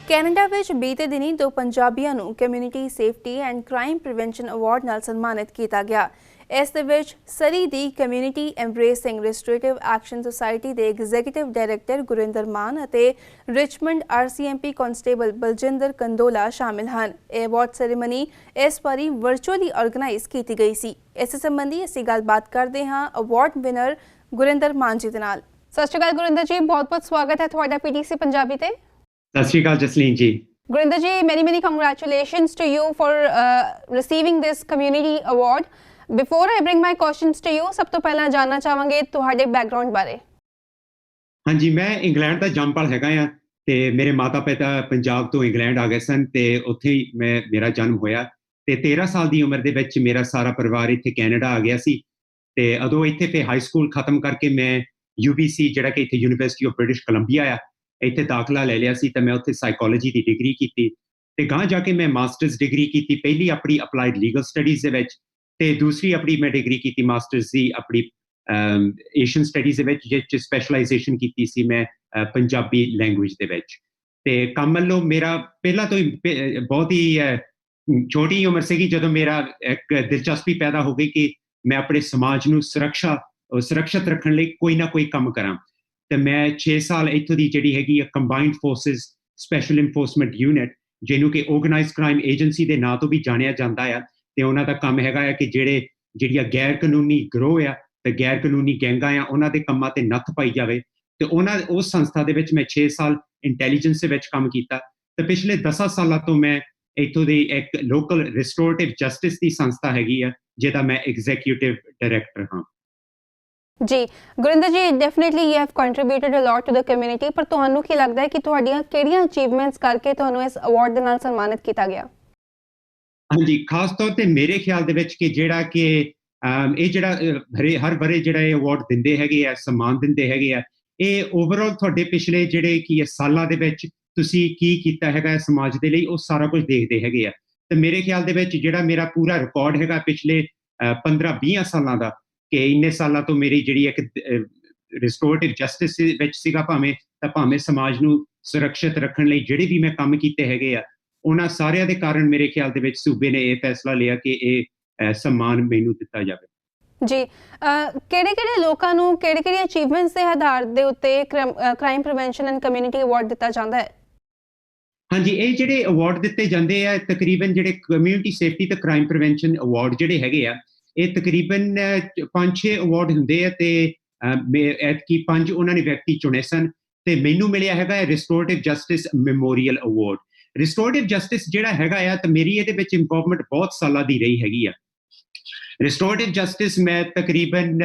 Canada ਵਿੱਚ ਬੀਤੇ ਦਿਨੀ 2 ਪੰਜਾਬੀਆਂ ਨੂੰ community safety and crime prevention award ਨਾਲ ਸਨਮਾਨਿਤ ਕੀਤਾ ਗਿਆ। ਇਸ ਦੇ ਵਿੱਚ ਸਰੀ ਦੀ ਕਮਿਊਨਿਟੀ ਐਮਬ੍ਰੇਸਿੰਗ ਰੈਸਟੋਰੇਟਿਵ ਐਕਸ਼ਨ ਸੁਸਾਇਟੀ ਦੇ ਐਗਜ਼ੀਕਿਊਟਿਵ ਡਾਇਰੈਕਟਰ ਗੁਰਿੰਦਰ ਮਾਨ ਅਤੇ Richmond RCMP constable Baljinder Kandola ਸ਼ਾਮਿਲ ਹਨ। ਇਹ ਅਵਾਰਡ ਸੈਰੇਮਨੀ ਇਸ ਵਾਰੀ ਵਰਚੁਅਲੀ ਆਰਗੇਨਾਈਜ਼ ਕੀਤੀ ਗਈ ਸੀ। ਇਸ ਸੰਬੰਧੀ ਅਸੀਂ ਗੱਲਬਾਤ ਕਰਦੇ ਹਾਂ ਅਵਾਰਡ ਵਿਨਰ ਗੁਰਿੰਦਰ ਮਾਨ ਜੀ ਦੇ ਨਾਲ। ਸਤਿ ਸ਼੍ਰੀ ਅਕਾਲ ਗੁਰਿੰਦਰ ਜੀ, ਬਹੁਤ-ਬਹੁਤ ਸਵਾਗਤ ਹੈ ਤੁਹਾਡਾ PTC ਪੰਜਾਬੀ ਤੇ। ਸਤਿ ਸ਼੍ਰੀ ਅਕਾਲ ਜਸਲੀਨ ਜੀ। Gurinder ji, many congratulations to you for receiving this community award. Before I bring my questions to you, ਸਭ ਤੋਂ ਪਹਿਲਾਂ ਜਾਨਣਾ ਚਾਹਾਂਗੇ ਤੁਹਾਡੇ ਬੈਕਗ੍ਰਾਉਂਡ ਬਾਰੇ। ਹਾਂਜੀ, ਮੈਂ ਇੰਗਲੈਂਡ ਦਾ ਜੰਮਪਲ ਹੈਗਾ ਆ ਤੇ ਮੇਰੇ ਮਾਤਾ ਪਿਤਾ ਪੰਜਾਬ ਤੋਂ ਇੰਗਲੈਂਡ ਆ ਗਏ ਸਨ ਤੇ ਉੱਥੇ ਹੀ ਮੇਰਾ ਜਨਮ ਹੋਇਆ ਤੇ 13 ਸਾਲ ਦੀ ਉਮਰ ਦੇ ਵਿੱਚ ਮੇਰਾ ਸਾਰਾ ਪਰਿਵਾਰ ਇੱਥੇ ਕੈਨੇਡਾ ਆ ਗਿਆ ਸੀ ਤੇ ਉਦੋਂ ਇੱਥੇ ਫਿਰ ਹਾਈ ਸਕੂਲ ਖਤਮ ਕਰਕੇ ਮੈਂ UBC ਜਿਹੜਾ ਕਿ ਇੱਥੇ ਯੂਨੀਵਰਸਿਟੀ ਆਫ ਬ੍ਰਿਟਿਸ਼ ਕੋਲੰਬੀਆ ਆ ਇੱਥੇ ਦਾਖਲਾ ਲੈ ਲਿਆ ਸੀ ਤੇ ਮੈਂ ਉੱਥੇ ਸਾਈਕੋਲੋਜੀ ਦੀ ਡਿਗਰੀ ਕੀਤੀ ਤੇ ਗਾਂ ਜਾ ਕੇ ਮੈਂ ਮਾਸਟਰਸ ਡਿਗਰੀ ਕੀਤੀ, ਪਹਿਲੀ ਆਪਣੀ ਅਪਲਾਈਡ ਲੀਗਲ ਸਟੱਡੀਜ਼ ਦੇ ਵਿੱਚ ਤੇ ਦੂਸਰੀ ਆਪਣੀ ਮੈਂ ਡਿਗਰੀ ਕੀਤੀ ਮਾਸਟਰਸ ਦੀ ਆਪਣੀ ਏਸ਼ੀਅਨ ਸਟੱਡੀਜ਼ ਦੇ ਵਿੱਚ, ਜਿਸ 'ਚ ਸਪੈਸ਼ਲਾਈਜ਼ੇਸ਼ਨ ਕੀਤੀ ਸੀ ਮੈਂ ਪੰਜਾਬੀ ਲੈਂਗੁਏਜ ਦੇ ਵਿੱਚ। ਤੇ ਕੰਮ ਵੱਲੋਂ ਮੇਰਾ ਪਹਿਲਾਂ ਤੋਂ ਹੀ ਬਹੁਤ ਹੀ ਛੋਟੀ ਉਮਰ ਸੀਗੀ ਜਦੋਂ ਮੇਰਾ ਇੱਕ ਦਿਲਚਸਪੀ ਪੈਦਾ ਹੋ ਗਈ ਕਿ ਮੈਂ ਆਪਣੇ ਸਮਾਜ ਨੂੰ ਸੁਰੱਖਿਅਤ ਰੱਖਣ ਲਈ ਕੋਈ ਨਾ ਕੋਈ ਕੰਮ ਕਰਾਂ ਤੇ ਮੈਂ 6 ਸਾਲ ਇੱਥੋਂ ਦੀ ਜਿਹੜੀ ਹੈਗੀ ਆ combined forces special enforcement unit, ਜਿਹਨੂੰ ਕਿ ਆਰਗੇਨਾਈਜ਼ਡ ਕ੍ਰਾਈਮ ਏਜੰਸੀ ਦੇ ਨਾਂ ਤੋਂ ਵੀ ਜਾਣਿਆ ਜਾਂਦਾ ਆ ਤੇ ਉਹਨਾਂ ਦਾ ਕੰਮ ਹੈਗਾ ਆ ਕਿ ਜਿਹੜੀਆਂ ਗੈਰ ਕਾਨੂੰਨੀ ਗਰੋਹ ਆ ਤੇ ਗੈਰ ਕਾਨੂੰਨੀ ਗੈਂਗਾਂ ਆ ਉਹਨਾਂ ਦੇ ਕੰਮਾਂ ਤੇ ਨੱਥ ਪਾਈ ਜਾਵੇ ਤੇ ਉਸ ਸੰਸਥਾ ਦੇ ਵਿੱਚ ਮੈਂ 6 ਸਾਲ ਇੰਟੈਲੀਜੈਂਸ ਦੇ ਵਿੱਚ ਕੰਮ ਕੀਤਾ ਤੇ ਪਿਛਲੇ 10 ਸਾਲਾਂ ਤੋਂ ਮੈਂ ਇੱਥੋਂ ਦੀ ਇੱਕ ਲੋਕਲ ਰਿਸਟੋਰੇਟਿਵ ਜਸਟਿਸ ਦੀ ਸੰਸਥਾ ਹੈਗੀ ਆ ਜਿਹਦਾ ਮੈਂ ਐਗਜ਼ੀਕਿਊਟਿਵ ਡਾਇਰੈਕਟਰ ਹਾਂ। ਜੀ Gurinder ji, definitely you have contributed a lot to the community, ਪਰ ਤੁਹਾਨੂੰ ਕੀ ਲੱਗਦਾ ਹੈ ਕਿ ਤੁਹਾਡੀਆਂ ਕਿਹੜੀਆਂ ਅਚੀਵਮੈਂਟਸ ਕਰਕੇ ਤੁਹਾਨੂੰ ਇਸ ਅਵਾਰਡ ਦੇ ਨਾਲ ਸਨਮਾਨਿਤ ਕੀਤਾ ਗਿਆ? ਹਾਂਜੀ, ਖਾਸ ਤੌਰ ਤੇ ਮੇਰੇ ਖਿਆਲ ਦੇ ਵਿੱਚ ਕਿ ਜਿਹੜਾ ਕਿ ਇਹ ਜਿਹੜਾ ਹਰ ਬਰੇ ਜਿਹੜਾ ਇਹ ਅਵਾਰਡ ਦਿੰਦੇ ਹੈਗੇ ਆ, ਸਨਮਾਨ ਦਿੰਦੇ ਹੈਗੇ ਆ, ਇਹ ਓਵਰਆਲ ਤੁਹਾਡੇ ਪਿਛਲੇ ਜਿਹੜੇ ਕੀ ਸਾਲਾਂ ਦੇ ਵਿੱਚ ਤੁਸੀਂ ਕੀ ਕੀਤਾ ਹੈਗਾ ਸਮਾਜ ਦੇ ਲਈ, ਉਹ ਸਾਰਾ ਕੁਝ ਦੇਖਦੇ ਹੈਗੇ ਆ ਤੇ ਮੇਰੇ ਖਿਆਲ ਦੇ ਵਿੱਚ ਜਿਹੜਾ ਮੇਰਾ ਪੂਰਾ ਰਿਕਾਰਡ ਹੈਗਾ ਪਿਛਲੇ 15-20 ਸਾਲਾਂ ਦਾ ਕਿ ਇੰਨੇ ਸਾਲਾਂ ਤੋਂ ਮੇਰੀ ਜਿਹੜੀ ਇੱਕ ਰਿਸਟੋਰੇਟਿਵ ਜਸਟਿਸ ਵਿੱਚ ਸੀਗਾ ਭਾਵੇਂ ਸਮਾਜ ਨੂੰ ਸੁਰੱਖਿਅਤ ਰੱਖਣ ਲਈ ਜਿਹੜੇ ਵੀ ਮੈਂ ਕੰਮ ਕੀਤੇ ਹੈਗੇ ਆ, ਉਹਨਾਂ ਸਾਰਿਆਂ ਦੇ ਕਾਰਨ ਮੇਰੇ ਖਿਆਲ ਦੇ ਵਿੱਚ ਸੂਬੇ ਨੇ ਇਹ ਫੈਸਲਾ ਲਿਆ ਕਿ ਇਹ ਸਨਮਾਨ ਮੈਨੂੰ ਦਿੱਤਾ ਜਾਵੇ। ਜੀ, ਕਿਹੜੇ ਲੋਕਾਂ ਨੂੰ ਕਿਹੜੀ ਅਚੀਵਮੈਂਟਸ ਦੇ ਆਧਾਰ ਦੇ ਉੱਤੇ crime prevention and community award ਦਿੱਤਾ ਜਾਂਦਾ ਹੈ? ਹਾਂਜੀ, ਇਹ ਜਿਹੜੇ ਅਵਾਰਡ ਦਿੱਤੇ ਜਾਂਦੇ ਆ ਤਕਰੀਬਨ ਜਿਹੜੇ ਕਮਿਊਨਿਟੀ ਸੇਫਟੀ ਤੇ ਕ੍ਰਾਈਮ ਪ੍ਰੀਵੈਂਸ਼ਨ ਅਵਾਰਡ ਜਿਹੜੇ ਹੈਗੇ ਆ, ਇਹ ਤਕਰੀਬਨ 5-6 ਅਵਾਰਡ ਹੁੰਦੇ ਆ ਤੇ ਐਤਕੀ 5 ਉਹਨਾਂ ਨੇ ਵਿਅਕਤੀ ਚੁਣੇ ਸਨ ਤੇ ਮੈਨੂੰ ਮਿਲਿਆ ਹੈਗਾ ਰਿਸਟੋਰੇਟਿਵ ਜਸਟਿਸ ਮੈਮੋਰੀਅਲ ਅਵਾਰਡ। ਰਿਸਟੋਰੇਟਿਵ ਜਸਟਿਸ ਜਿਹੜਾ ਹੈਗਾ ਆ ਤੇ ਮੇਰੀ ਇਹਦੇ ਵਿੱਚ ਇਨਵੋਲਵਮੈਂਟ ਬਹੁਤ ਸਾਲਾਂ ਦੀ ਰਹੀ ਹੈਗੀ ਆ। ਰਿਸਟੋਰੇਟਿਵ ਜਸਟਿਸ ਮੈਂ ਤਕਰੀਬਨ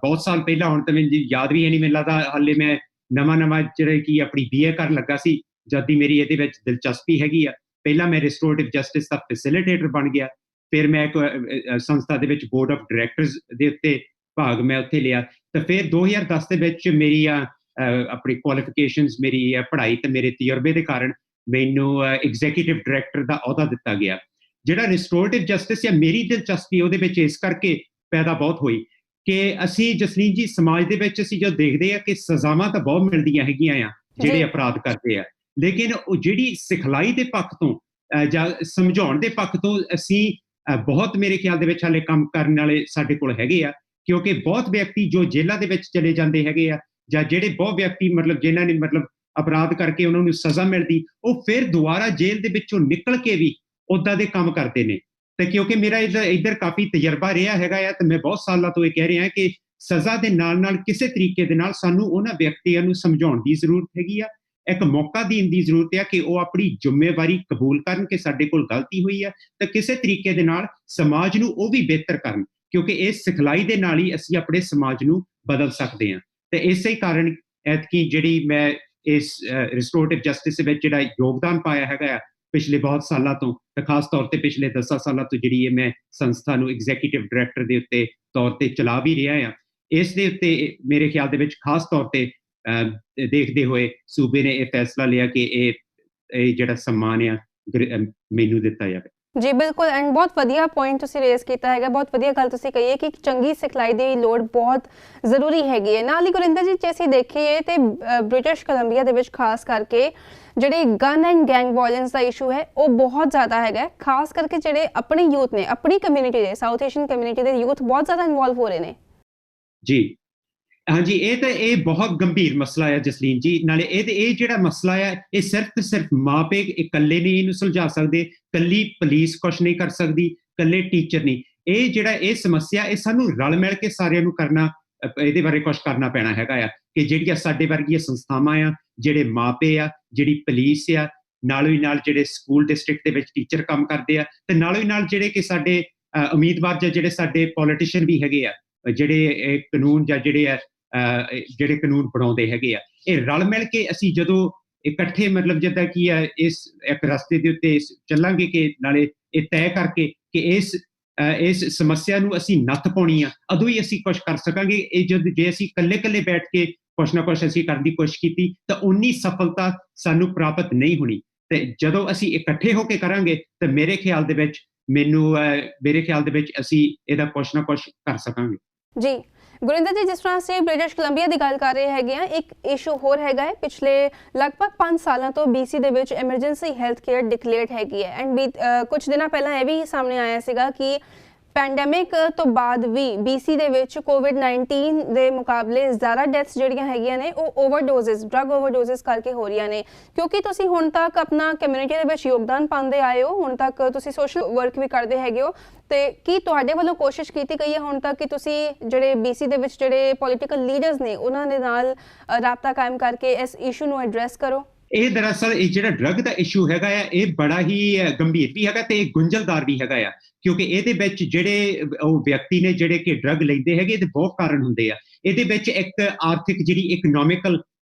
ਬਹੁਤ ਸਾਲ ਪਹਿਲਾਂ, ਹੁਣ ਤਾਂ ਮੈਨੂੰ ਯਾਦ ਵੀ ਨਹੀਂ, ਮੈਨੂੰ ਲੱਗਦਾ ਹਾਲੇ ਮੈਂ ਨਵਾਂ ਜਿਹੜਾ ਕਿ ਆਪਣੀ BA ਕਰਨ ਲੱਗਾ ਸੀ ਜਦ ਦੀ ਮੇਰੀ ਇਹਦੇ ਵਿੱਚ ਦਿਲਚਸਪੀ ਹੈਗੀ ਆ। ਪਹਿਲਾਂ ਮੈਂ ਰਿਸਟੋਰੇਟਿਵ ਜਸਟਿਸ ਦਾ ਫੈਸਿਲੀਟੇਟਰ ਬਣ ਗਿਆ, ਫਿਰ ਮੈਂ ਇੱਕ ਸੰਸਥਾ ਦੇ ਵਿੱਚ ਬੋਰਡ ਆਫ ਡਾਇਰੈਕਟਰਸ ਦੇ ਉੱਤੇ ਭਾਗ ਮੈਂ ਉੱਥੇ ਲਿਆ ਤੇ ਫਿਰ 2010 ਦੇ ਵਿੱਚ ਮੇਰੀ ਆਪਣੀ ਕੁਆਲੀਫਿਕੇਸ਼ਨਸ, ਮੇਰੀ ਪੜ੍ਹਾਈ ਤੇ ਮੇਰੇ ਤਜਰਬੇ ਦੇ ਕਾਰਨ ਮੈਨੂੰ ਐਗਜ਼ੀਕਿਊਟਿਵ ਡਾਇਰੈਕਟਰ ਦਾ ਅਹੁਦਾ ਦਿੱਤਾ ਗਿਆ। ਜਿਹੜਾ ਰਿਸਟੋਰੇਟਿਵ ਜਸਟਿਸ ਆ, ਮੇਰੀ ਦਿਲਚਸਪੀ ਉਹਦੇ ਵਿੱਚ ਇਸ ਕਰਕੇ ਪੈਦਾ ਬਹੁਤ ਹੋਈ ਕਿ ਅਸੀਂ ਜਸਲੀਨ ਜੀ ਸਮਾਜ ਦੇ ਵਿੱਚ ਅਸੀਂ ਜੋ ਦੇਖਦੇ ਆ ਕਿ ਸਜ਼ਾਵਾਂ ਤਾਂ ਬਹੁਤ ਮਿਲਦੀਆਂ ਹੈਗੀਆਂ ਆ ਜਿਹੜੇ ਅਪਰਾਧ ਕਰਦੇ ਆ, ਲੇਕਿਨ ਉਹ ਜਿਹੜੀ ਸਿਖਲਾਈ ਦੇ ਪੱਖ ਤੋਂ ਜਾਂ ਸਮਝਾਉਣ ਦੇ ਪੱਖ ਤੋਂ ਅਸੀਂ ਬਹੁਤ ਮੇਰੇ ਖਿਆਲ ਦੇ ਵਿੱਚ ਹਾਲੇ ਕੰਮ ਕਰਨ ਵਾਲੇ ਸਾਡੇ ਕੋਲ ਹੈਗੇ ਆ, ਕਿਉਂਕਿ ਬਹੁਤ ਵਿਅਕਤੀ ਜੋ ਜੇਲ੍ਹਾਂ ਦੇ ਵਿੱਚ ਚਲੇ ਜਾਂਦੇ ਹੈਗੇ ਆ ਜਾਂ ਜਿਹੜੇ ਬਹੁਤ ਵਿਅਕਤੀ ਜਿਨ੍ਹਾਂ ਨੇ ਅਪਰਾਧ ਕਰਕੇ ਉਹਨਾਂ ਨੂੰ ਸਜ਼ਾ ਮਿਲਦੀ, ਉਹ ਫਿਰ ਦੁਬਾਰਾ ਜੇਲ੍ਹ ਦੇ ਵਿੱਚੋਂ ਨਿਕਲ ਕੇ ਵੀ ਉੱਦਾਂ ਦੇ ਕੰਮ ਕਰਦੇ ਨੇ ਤੇ ਕਿਉਂਕਿ ਮੇਰਾ ਇੱਧਰ ਕਾਫੀ ਤਜਰਬਾ ਰਿਹਾ ਹੈਗਾ ਆ ਤੇ ਮੈਂ ਬਹੁਤ ਸਾਲਾਂ ਤੋਂ ਇਹ ਕਹਿ ਰਿਹਾ ਕਿ ਸਜ਼ਾ ਦੇ ਨਾਲ ਕਿਸੇ ਤਰੀਕੇ ਦੇ ਨਾਲ ਸਾਨੂੰ ਉਹਨਾਂ ਵਿਅਕਤੀਆਂ ਨੂੰ ਸਮਝਾਉਣ ਦੀ ਜ਼ਰੂਰਤ ਹੈਗੀ ਆ, ਇੱਕ ਮੌਕਾ ਦੇਣ ਦੀ ਜ਼ਰੂਰਤ ਹੈ ਕਿ ਉਹ ਆਪਣੀ ਜ਼ਿੰਮੇਵਾਰੀ ਕਬੂਲ ਕਰਨ ਕਿ ਸਾਡੇ ਕੋਲ ਗਲਤੀ ਹੋਈ ਹੈ ਤੇ ਕਿਸੇ ਤਰੀਕੇ ਦੇ ਨਾਲ ਸਮਾਜ ਨੂੰ ਉਹ ਵੀ ਬਿਹਤਰ ਕਰਨ, ਕਿਉਂਕਿ ਇਸ ਸਿਖਲਾਈ ਦੇ ਨਾਲ ਹੀ ਅਸੀਂ ਆਪਣੇ ਸਮਾਜ ਨੂੰ ਬਦਲ ਸਕਦੇ ਹਾਂ। ਤੇ ਇਸੇ ਕਾਰਨ ਐਤਕੀ ਜਿਹੜੀ ਮੈਂ ਇਸ ਰਿਸਟੋਰੇਟਿਵ ਜਸਟਿਸ ਵਿੱਚ ਜਿਹੜਾ ਯੋਗਦਾਨ ਪਾਇਆ ਹੈਗਾ ਆ ਪਿਛਲੇ ਬਹੁਤ ਸਾਲਾਂ ਤੋਂ ਤੇ ਖਾਸ ਤੌਰ ਤੇ ਪਿਛਲੇ 10 ਸਾਲਾਂ ਤੋਂ ਜਿਹੜੀ ਇਹ ਮੈਂ ਸੰਸਥਾ ਨੂੰ ਐਗਜ਼ੀਕਿਊਟਿਵ ਡਾਇਰੈਕਟਰ ਦੇ ਉੱਤੇ ਤੌਰ ਤੇ ਚਲਾ ਵੀ ਰਿਹਾ ਆ, ਇਸ ਦੇ ਉੱਤੇ ਮੇਰੇ ਖਿਆਲ ਦੇ ਵਿੱਚ ਖਾਸ ਤੌਰ ਤੇ ਦੇਖਦੇ ਹੋਏ ਸੂਬੇ ਨੇ ਇਹ ਫੈਸਲਾ ਲਿਆ ਕਿ ਇਹ ਜਿਹੜਾ ਸਨਮਾਨ ਆ ਮੈਨੂੰ ਦਿੱਤਾ ਜਾਵੇ। ਜੀ ਬਿਲਕੁਲ, ਐਂਡ ਬਹੁਤ ਵਧੀਆ ਪੁਆਇੰਟ ਤੁਸੀਂ ਰੇਜ਼ ਕੀਤਾ ਹੈਗਾ, ਬਹੁਤ ਵਧੀਆ ਗੱਲ ਤੁਸੀਂ ਕਹੀ ਹੈ ਕਿ ਚੰਗੀ ਸਿਖਲਾਈ ਦੀ ਲੋੜ ਬਹੁਤ ਜ਼ਰੂਰੀ ਹੈਗੀ ਹੈ। ਨਾਲ ਹੀ ਗੁਰਿੰਦਰ ਜੀ, ਜੇ ਅਸੀਂ ਦੇਖੀਏ ਤੇ ਬ੍ਰਿਟਿਸ਼ ਕੋਲੰਬੀਆ ਦੇ ਵਿੱਚ ਖਾਸ ਕਰਕੇ ਜਿਹੜੇ gun and gang violence the issue ਹੈ ਉਹ ਬਹੁਤ ਜ਼ਿਆਦਾ ਹੈਗਾ, ਖਾਸ ਕਰਕੇ ਜਿਹੜੇ ਆਪਣੇ ਯੂਥ ਨੇ, ਆਪਣੀ ਕਮਿਊਨਿਟੀ ਦੇ, ਸਾਊਥ ਏਸ਼ੀਅਨ ਕਮਿਊਨਿਟੀ ਦੇ ਯੂਥ ਬਹੁਤ ਜ਼ਿਆਦਾ ਇਨਵੋਲਵ ਹੋ ਰਹੇ ਨੇ। ਜੀ ਹਾਂਜੀ, ਇਹ ਬਹੁਤ ਗੰਭੀਰ ਮਸਲਾ ਹੈ ਜਸਲੀਨ ਜੀ। ਨਾਲੇ ਇਹ ਜਿਹੜਾ ਮਸਲਾ ਹੈ ਇਹ ਸਿਰਫ ਤੇ ਸਿਰਫ ਮਾਪੇ ਇਕੱਲੇ ਨਹੀਂ ਇਹਨੂੰ ਸੁਲਝਾ ਸਕਦੇ, ਕੱਲੀ ਪੁਲਿਸ ਕੁਛ ਨਹੀਂ ਕਰ ਸਕਦੀ, ਕੱਲੇ ਟੀਚਰ ਨਹੀਂ। ਇਹ ਸਮੱਸਿਆ ਇਹ ਸਾਨੂੰ ਰਲ ਮਿਲ ਕੇ ਸਾਰਿਆਂ ਨੂੰ ਕਰਨਾ, ਇਹਦੇ ਬਾਰੇ ਕੁਛ ਕਰਨਾ ਪੈਣਾ ਹੈਗਾ ਆ ਕਿ ਜਿਹੜੀਆਂ ਸਾਡੇ ਵਰਗੀਆਂ ਸੰਸਥਾਵਾਂ ਆ, ਜਿਹੜੇ ਮਾਪੇ ਆ, ਜਿਹੜੀ ਪੁਲਿਸ ਆ, ਨਾਲੋਂ ਹੀ ਨਾਲ ਜਿਹੜੇ ਸਕੂਲ ਡਿਸਟ੍ਰਿਕਟ ਦੇ ਵਿੱਚ ਟੀਚਰ ਕੰਮ ਕਰਦੇ ਆ, ਤੇ ਨਾਲੋਂ ਹੀ ਨਾਲ ਜਿਹੜੇ ਕਿ ਸਾਡੇ ਉਮੀਦਵਾਰ ਜਾਂ ਜਿਹੜੇ ਸਾਡੇ ਪੋਲੀਟੀਸ਼ੀਅਨ ਵੀ ਹੈਗੇ ਆ, ਜਿਹੜੇ ਕਾਨੂੰਨ ਜਾਂ ਜਿਹੜੇ ਕਾਨੂੰਨ ਬਣਾਉਂਦੇ ਹੈਗੇ ਆ, ਇਹ ਰਲ ਮਿਲ ਕੇ ਅਸੀਂ ਜਦੋਂ ਇਕੱਠੇ ਮਤਲਬ ਜਿੱਦਾਂ ਕੀ ਆ ਇਸ ਇੱਕ ਰਸਤੇ ਦੇ ਉੱਤੇ ਚੱਲਾਂਗੇ ਕਿ ਨਾਲੇ ਇਹ ਤੈਅ ਕਰਕੇ ਕਿ ਇਸ ਸਮੱਸਿਆ ਨੂੰ ਅਸੀਂ ਨੱਥ ਪਾਉਣੀ ਆ, ਉਦੋਂ ਹੀ ਅਸੀਂ ਕੁਛ ਕਰ ਸਕਾਂਗੇ। ਇਹ ਜੇ ਅਸੀਂ ਇਕੱਲੇ ਬੈਠ ਕੇ ਕੁਛ ਨਾ ਕੁਛ ਅਸੀਂ ਕਰਨ ਦੀ ਕੋਸ਼ਿਸ਼ ਕੀਤੀ ਤਾਂ ਉਨੀ ਸਫਲਤਾ ਸਾਨੂੰ ਪ੍ਰਾਪਤ ਨਹੀਂ ਹੋਣੀ। ਤੇ ਜਦੋਂ ਅਸੀਂ ਇਕੱਠੇ ਹੋ ਕੇ ਕਰਾਂਗੇ ਤਾਂ ਮੇਰੇ ਖਿਆਲ ਦੇ ਵਿੱਚ ਅਸੀਂ ਇਹਦਾ ਕੁਛ ਨਾ ਕੁਛ ਕਰ ਸਕਾਂਗੇ। ਜੀ ਗੁਰਿੰਦਰ ਜੀ, ਜਿਸ ਤਰ੍ਹਾਂ ਅਸੀਂ ਬ੍ਰਿਟਿਸ਼ ਕੋਲੰਬੀਆ ਦੀ ਗੱਲ ਕਰ ਰਹੇ ਹੈਗੇ ਆ, ਇੱਕ ਇਸ਼ੂ ਹੋਰ ਹੈਗਾ ਹੈ, ਪਿਛਲੇ ਲਗਭਗ 5 ਸਾਲਾਂ ਤੋਂ BC ਦੇ ਵਿੱਚ ਐਮਰਜੈਂਸੀ ਹੈਲਥ ਕੇਅਰ ਡਿਕਲੇਅਰਡ ਹੈਗੀ ਹੈ। ਐਂਡ ਕੁਝ ਦਿਨਾਂ ਪਹਿਲਾਂ ਇਹ ਵੀ ਸਾਹਮਣੇ ਆਇਆ ਸੀਗਾ ਕਿ ਪੈਂਡੈਮਿਕ ਤੋਂ ਬਾਅਦ ਵੀ BC ਦੇ ਵਿੱਚ COVID-19 ਦੇ ਮੁਕਾਬਲੇ ਜ਼ਿਆਦਾ ਡੈਥਸ ਜਿਹੜੀਆਂ ਹੈਗੀਆਂ ਨੇ ਉਹ ਡਰੱਗ ਓਵਰਡੋਜ਼ਸ ਕਰਕੇ ਹੋ ਰਹੀਆਂ ਨੇ। ਕਿਉਂਕਿ ਤੁਸੀਂ ਹੁਣ ਤੱਕ ਆਪਣਾ ਕਮਿਊਨਿਟੀ ਦੇ ਵਿੱਚ ਯੋਗਦਾਨ ਪਾਉਂਦੇ ਆਏ ਹੋ, ਹੁਣ ਤੱਕ ਤੁਸੀਂ ਸੋਸ਼ਲ ਵਰਕ ਵੀ ਕਰਦੇ ਹੈਗੇ ਹੋ, ਤੇ ਕੀ ਤੁਹਾਡੇ ਵੱਲੋਂ ਕੋਸ਼ਿਸ਼ ਕੀਤੀ ਗਈ ਹੈ ਹੁਣ ਤੱਕ ਕਿ ਤੁਸੀਂ ਜਿਹੜੇ BC ਦੇ ਵਿੱਚ ਜਿਹੜੇ ਪੋਲੀਟੀਕਲ ਲੀਡਰਸ ਨੇ ਉਹਨਾਂ ਦੇ ਨਾਲ ਰਾਬਤਾ ਕਾਇਮ ਕਰਕੇ ਇਸ ਇਸ਼ੂ ਨੂੰ ਐਡਰੈਸ ਕਰੋ? ਇਹ ਦਰਅਸਲ ਇਹ ਜਿਹੜਾ ਡਰੱਗ ਦਾ ਇਸ਼ੂ ਹੈਗਾ ਆ, ਇਹ ਬੜਾ ਹੀ ਗੰਭੀਰ ਵੀ ਹੈਗਾ ਤੇ ਗੁੰਝਲਦਾਰ ਵੀ ਹੈਗਾ ਆ, ਕਿਉਂਕਿ ਇਹਦੇ ਵਿੱਚ ਜਿਹੜੇ ਉਹ ਵਿਅਕਤੀ ਨੇ ਜਿਹੜੇ ਕਿ ਡਰੱਗ ਲੈਂਦੇ ਹੈਗੇ, ਇਹਦੇ ਬਹੁਤ ਕਾਰਨ ਹੁੰਦੇ ਆ। ਇਹਦੇ ਵਿੱਚ ਇੱਕ ਆਰਥਿਕ ਜਿਹੜੀ ਇਕਨੋਮਿਕਲ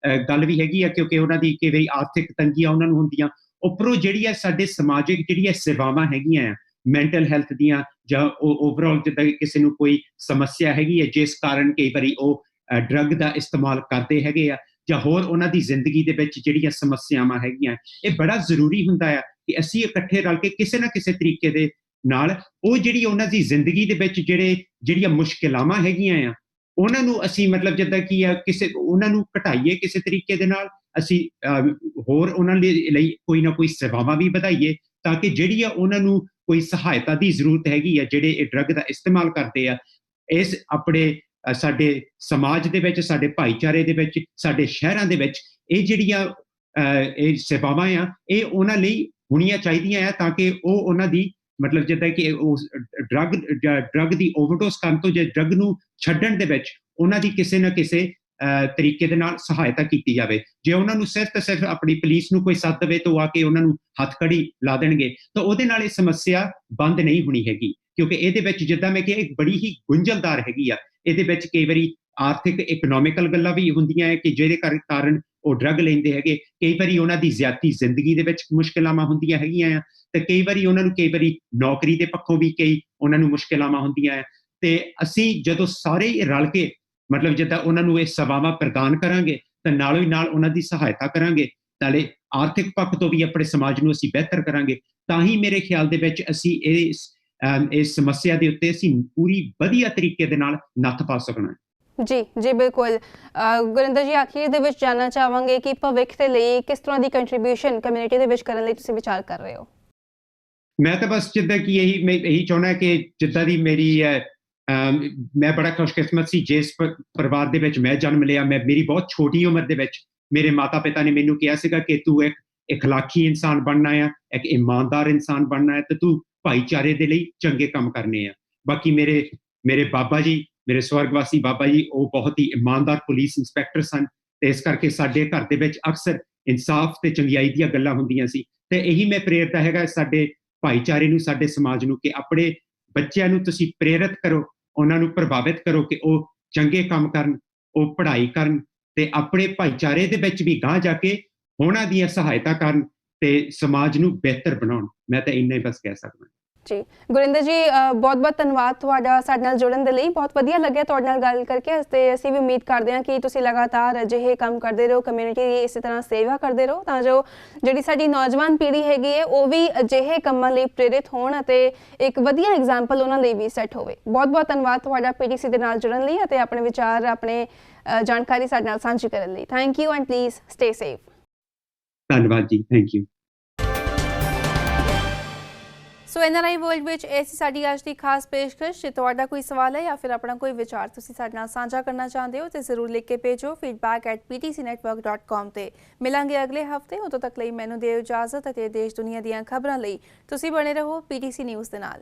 ਗੱਲ ਵੀ ਹੈਗੀ ਆ, ਕਿਉਂਕਿ ਉਹਨਾਂ ਦੀ ਕਈ ਵਾਰੀ ਆਰਥਿਕ ਤੰਗੀਆਂ ਉਹਨਾਂ ਨੂੰ ਹੁੰਦੀਆਂ। ਉੱਪਰੋਂ ਜਿਹੜੀ ਆ ਸਾਡੇ ਸਮਾਜਿਕ ਜਿਹੜੀਆਂ ਸੇਵਾਵਾਂ ਹੈਗੀਆਂ ਆ, ਮੈਂਟਲ ਹੈਲਥ ਦੀਆਂ ਜਾਂ ਓਵਰਆਲ ਜਿੱਦਾਂ ਕਿਸੇ ਨੂੰ ਕੋਈ ਸਮੱਸਿਆ ਹੈਗੀ ਹੈ ਜਿਸ ਕਾਰਨ ਕਈ ਵਾਰੀ ਉਹ ਡਰੱਗ ਦਾ ਇਸਤੇਮਾਲ ਕਰਦੇ ਹੈਗੇ ਆ, ਜਾਂ ਹੋਰ ਉਹਨਾਂ ਦੀ ਜ਼ਿੰਦਗੀ ਦੇ ਵਿੱਚ ਜਿਹੜੀਆਂ ਸਮੱਸਿਆਵਾਂ ਹੈਗੀਆਂ, ਇਹ ਬੜਾ ਜ਼ਰੂਰੀ ਹੁੰਦਾ ਆ ਕਿ ਅਸੀਂ ਇਕੱਠੇ ਰਲ ਕੇ ਕਿਸੇ ਨਾ ਕਿਸੇ ਤਰੀਕੇ ਦੇ ਨਾਲ ਉਹ ਜਿਹੜੀ ਉਹਨਾਂ ਦੀ ਜ਼ਿੰਦਗੀ ਦੇ ਵਿੱਚ ਜਿਹੜੀਆਂ ਮੁਸ਼ਕਿਲਾਵਾਂ ਹੈਗੀਆਂ ਆ, ਉਹਨਾਂ ਨੂੰ ਅਸੀਂ ਮਤਲਬ ਜਿੱਦਾਂ ਕੀ ਆ ਉਹਨਾਂ ਨੂੰ ਘਟਾਈਏ ਕਿਸੇ ਤਰੀਕੇ ਦੇ ਨਾਲ। ਅਸੀਂ ਹੋਰ ਉਹਨਾਂ ਲਈ ਕੋਈ ਨਾ ਕੋਈ ਸੇਵਾਵਾਂ ਵੀ ਵਧਾਈਏ ਤਾਂ ਕਿ ਜਿਹੜੀ ਆ ਉਹਨਾਂ ਨੂੰ ਕੋਈ ਸਹਾਇਤਾ ਦੀ ਜ਼ਰੂਰਤ ਹੈਗੀ ਆ, ਜਿਹੜੇ ਇਹ ਡਰੱਗ ਦਾ ਇਸਤੇਮਾਲ ਕਰਦੇ ਆ, ਇਸ ਆਪਣੇ ਸਾਡੇ ਸਮਾਜ ਦੇ ਵਿੱਚ, ਸਾਡੇ ਭਾਈਚਾਰੇ ਦੇ ਵਿੱਚ, ਸਾਡੇ ਸ਼ਹਿਰਾਂ ਦੇ ਵਿੱਚ ਇਹ ਜਿਹੜੀਆਂ ਇਹ ਸੇਵਾਵਾਂ ਆ, ਇਹ ਉਹਨਾਂ ਲਈ ਹੋਣੀਆਂ ਚਾਹੀਦੀਆਂ ਆ ਤਾਂ ਕਿ ਉਹ ਉਹਨਾਂ ਦੀ ਮਤਲਬ ਜਿੱਦਾਂ ਕਿ ਉਸ ਡਰੱਗ ਦੀ ਓਵਰਡੋਜ਼ ਕਰਨ ਤੋਂ ਜਾਂ ਡਰੱਗ ਨੂੰ ਛੱਡਣ ਦੇ ਵਿੱਚ ਉਹਨਾਂ ਦੀ ਕਿਸੇ ਨਾ ਕਿਸੇ ਤਰੀਕੇ ਦੇ ਨਾਲ ਸਹਾਇਤਾ ਕੀਤੀ ਜਾਵੇ। ਜੇ ਉਹਨਾਂ ਨੂੰ ਸਿਰਫ ਤੇ ਸਿਰਫ ਆਪਣੀ ਪੁਲਿਸ ਨੂੰ ਕੋਈ ਸੱਦ ਦੇਵੇ ਤਾਂ ਆ ਕੇ ਉਹਨਾਂ ਨੂੰ ਹੱਥਕੜੀ ਲਾ ਦੇਣਗੇ ਤਾਂ ਉਹਦੇ ਨਾਲ ਇਹ ਸਮੱਸਿਆ ਬੰਦ ਨਹੀਂ ਹੋਣੀ ਹੈਗੀ, ਕਿਉਂਕਿ ਇਹਦੇ ਵਿੱਚ ਜਿੱਦਾਂ ਮੈਂ ਕਿਹਾ ਇੱਕ ਬੜੀ ਹੀ ਗੁੰਝਲਦਾਰ ਹੈਗੀ ਆ। ਇਹਦੇ ਵਿੱਚ ਕਈ ਵਾਰੀ ਆਰਥਿਕ ਇਕਨੋਮਿਕਲ ਗੱਲਾਂ ਵੀ ਹੁੰਦੀਆਂ ਹੈ ਕਿ ਜਿਹਦੇ ਕਾਰਨ ਉਹ ਡਰੱਗ ਲੈਂਦੇ ਹੈਗੇ, ਕਈ ਵਾਰੀ ਉਹਨਾਂ ਦੀ ਜ਼ਿਆਦਤੀ ਜ਼ਿੰਦਗੀ ਦੇ ਵਿੱਚ ਮੁਸ਼ਕਿਲਾਵਾਂ ਹੁੰਦੀਆਂ ਹੈਗੀਆਂ ਆ, ਤੇ ਕਈ ਵਾਰੀ ਉਹਨਾਂ ਨੂੰ ਨੌਕਰੀ ਦੇ ਪੱਖੋਂ ਵੀ ਉਹਨਾਂ ਨੂੰ ਮੁਸ਼ਕਿਲਾਵਾਂ ਹੁੰਦੀਆਂ ਹੈ। ਤੇ ਅਸੀਂ ਜਦੋਂ ਸਾਰੇ ਰਲ ਕੇ ਮਤਲਬ ਜਿੱਦਾਂ ਉਹਨਾਂ ਨੂੰ ਇਹ ਸੇਵਾਵਾਂ ਪ੍ਰਦਾਨ ਕਰਾਂਗੇ ਤਾਂ ਨਾਲੋਂ ਹੀ ਨਾਲ ਉਹਨਾਂ ਦੀ ਸਹਾਇਤਾ ਕਰਾਂਗੇ, ਨਾਲੇ ਆਰਥਿਕ ਪੱਖ ਤੋਂ ਵੀ ਆਪਣੇ ਸਮਾਜ ਨੂੰ ਅਸੀਂ ਬਿਹਤਰ ਕਰਾਂਗੇ, ਤਾਂ ਹੀ ਮੇਰੇ ਖਿਆਲ ਦੇ ਵਿੱਚ ਅਸੀਂ ਇਸ ਸਮੱਸਿਆ ਦੇ ਉੱਤੇ ਅਸੀਂ ਪੂਰੀ ਵਧੀਆ ਤਰੀਕੇ ਦੇ ਨਾਲ ਨੱਥ ਪਾ ਸਕਣਾ। ਜੀ ਬਿਲਕੁਲ। ਗੁਰਿੰਦਰ ਜੀ, ਆਖਿਰ ਦੇ ਵਿੱਚ ਜਾਣਨਾ ਚਾਹਾਂਗੇ ਕਿ ਭਵਿੱਖ ਦੇ ਲਈ ਕਿਸ ਤਰ੍ਹਾਂ ਦੀ ਕੰਟਰੀਬਿਊਸ਼ਨ ਕਮਿਊਨਿਟੀ ਦੇ ਵਿੱਚ ਕਰਨ ਲਈ ਤੁਸੀਂ ਵਿਚਾਰ ਕਰ ਰਹੇ ਹੋ? ਮੈਂ ਤਾਂ ਬਸ ਜਿੱਦਾਂ ਕਿ ਇਹੀ ਚਾਹੁੰਦਾ ਕਿ ਜਿੱਦਾਂ ਦੀ ਮੇਰੀ ਮੈਂ ਬੜਾ ਖੁਸ਼ਕਿਸਮਤ ਸੀ ਜਿਸ ਪਰਿਵਾਰ ਦੇ ਵਿੱਚ ਮੈਂ ਜਨਮ ਲਿਆ। ਮੇਰੀ ਬਹੁਤ ਛੋਟੀ ਉਮਰ ਦੇ ਵਿੱਚ ਮੇਰੇ ਮਾਤਾ ਪਿਤਾ ਨੇ ਮੈਨੂੰ ਕਿਹਾ ਸੀਗਾ ਕਿ ਤੂੰ ਇੱਕ ਇਖਲਾਕੀ ਇਨਸਾਨ ਬਣਨਾ ਆ, ਇੱਕ ਇਮਾਨਦਾਰ ਇਨਸਾਨ ਬਣਨਾ ਹੈ ਤੇ ਤੂੰ ਭਾਈਚਾਰੇ ਦੇ ਲਈ ਚੰਗੇ ਕੰਮ ਕਰਨੇ ਆ। ਬਾਕੀ ਮੇਰੇ ਬਾਬਾ ਜੀ, ਮੇਰੇ ਸਵਰਗਵਾਸੀ ਬਾਬਾ ਜੀ, ਉਹ ਬਹੁਤ ਹੀ ਇਮਾਨਦਾਰ ਪੁਲਿਸ ਇੰਸਪੈਕਟਰ ਸਨ ਤੇ ਇਸ ਕਰਕੇ ਸਾਡੇ ਘਰ ਦੇ ਵਿੱਚ ਅਕਸਰ ਇਨਸਾਫ ਤੇ ਚੰਗਿਆਈ ਦੀਆਂ ਗੱਲਾਂ ਹੁੰਦੀਆਂ ਸੀ। ਤੇ ਇਹੀ ਮੈਂ ਪ੍ਰੇਰਦਾ ਹੈਗਾ ਸਾਡੇ ਭਾਈਚਾਰੇ ਨੂੰ, ਸਾਡੇ ਸਮਾਜ ਨੂੰ ਕਿ ਆਪਣੇ ਬੱਚਿਆਂ ਨੂੰ ਤੁਸੀਂ ਪ੍ਰੇਰਿਤ ਕਰੋ, ਉਹਨਾਂ ਨੂੰ ਪ੍ਰਭਾਵਿਤ ਕਰੋ ਕਿ ਉਹ ਚੰਗੇ ਕੰਮ ਕਰਨ, ਉਹ ਪੜ੍ਹਾਈ ਕਰਨ ਤੇ ਆਪਣੇ ਭਾਈਚਾਰੇ ਦੇ ਵਿੱਚ ਵੀ ਗਾਂਹ ਜਾ ਕੇ ਉਹਨਾਂ ਦੀਆਂ ਸਹਾਇਤਾ ਕਰਨ ਤੇ ਸਮਾਜ ਨੂੰ ਬਿਹਤਰ ਬਣਾਉਣ। ਮੈਂ ਤਾਂ ਇੰਨਾ ਹੀ ਬਸ ਕਹਿ ਸਕਦਾ। जी गुरिंदर जी बहुत बहुत धन्यवाद ਤੁਹਾਡਾ ਸਾਡੇ ਨਾਲ ਜੁੜਨ ਦੇ ਲਈ। ਬਹੁਤ ਵਧੀਆ ਲੱਗਿਆ ਤੁਹਾਡੇ ਨਾਲ ਗੱਲ ਕਰਕੇ ਤੇ ਅਸੀਂ ਵੀ ਉਮੀਦ ਕਰਦੇ ਹਾਂ ਕਿ ਤੁਸੀਂ ਲਗਾਤਾਰ ਅਜਿਹੇ ਕੰਮ ਕਰਦੇ ਰਹੋ, ਕਮਿਊਨਿਟੀ ਦੀ ਇਸੇ ਤਰ੍ਹਾਂ ਸੇਵਾ ਕਰਦੇ ਰਹੋ ਤਾਂ ਜੋ ਜਿਹੜੀ ਸਾਡੀ ਨੌਜਵਾਨ ਪੀੜ੍ਹੀ ਹੈਗੀ ਹੈ ਉਹ ਵੀ ਅਜਿਹੇ ਕੰਮਾਂ ਲਈ ਪ੍ਰੇਰਿਤ ਹੋਣ ਅਤੇ ਇੱਕ ਵਧੀਆ ਐਗਜ਼ਾਮਪਲ ਉਹਨਾਂ ਲਈ ਵੀ ਸੈੱਟ ਹੋਵੇ। ਬਹੁਤ ਬਹੁਤ ਧੰਨਵਾਦ ਤੁਹਾਡਾ PTC ਦੇ ਨਾਲ ਜੁੜਨ ਲਈ ਅਤੇ ਆਪਣੇ ਵਿਚਾਰ ਆਪਣੇ ਜਾਣਕਾਰੀ ਸਾਡੇ ਨਾਲ ਸਾਂਝੀ ਕਰਨ ਲਈ। Thank you and please stay safe. ਧੰਨਵਾਦ ਜੀ, thank you. So NRI world ਵਿੱਚ ਇਹ ਸੀ ਸਾਡੀ ਅੱਜ ਦੀ ਖਾਸ ਪੇਸ਼ਕਸ਼। ਜੇ ਤੁਹਾਡਾ ਕੋਈ ਸਵਾਲ ਹੈ ਜਾਂ ਫਿਰ ਆਪਣਾ ਕੋਈ ਵਿਚਾਰ ਤੁਸੀਂ ਸਾਡੇ ਨਾਲ ਸਾਂਝਾ ਕਰਨਾ ਚਾਹੁੰਦੇ ਹੋ ਤੇ ਜ਼ਰੂਰ ਲਿਖ ਕੇ ਭੇਜੋ feedback@ptcnetwork.com ਤੇ। ਮਿਲਾਂਗੇ ਅਗਲੇ ਹਫਤੇ, ਉਦੋਂ ਤੱਕ ਲਈ ਮੈਨੂੰ ਦਿਓ ਇਜਾਜ਼ਤ ਅਤੇ ਦੇਸ਼ ਦੁਨੀਆ ਦੀਆਂ ਖਬਰਾਂ ਲਈ ਤੁਸੀਂ ਬਣੇ ਰਹੋ PTC ਨਿਊਜ਼ ਦੇ ਨਾਲ।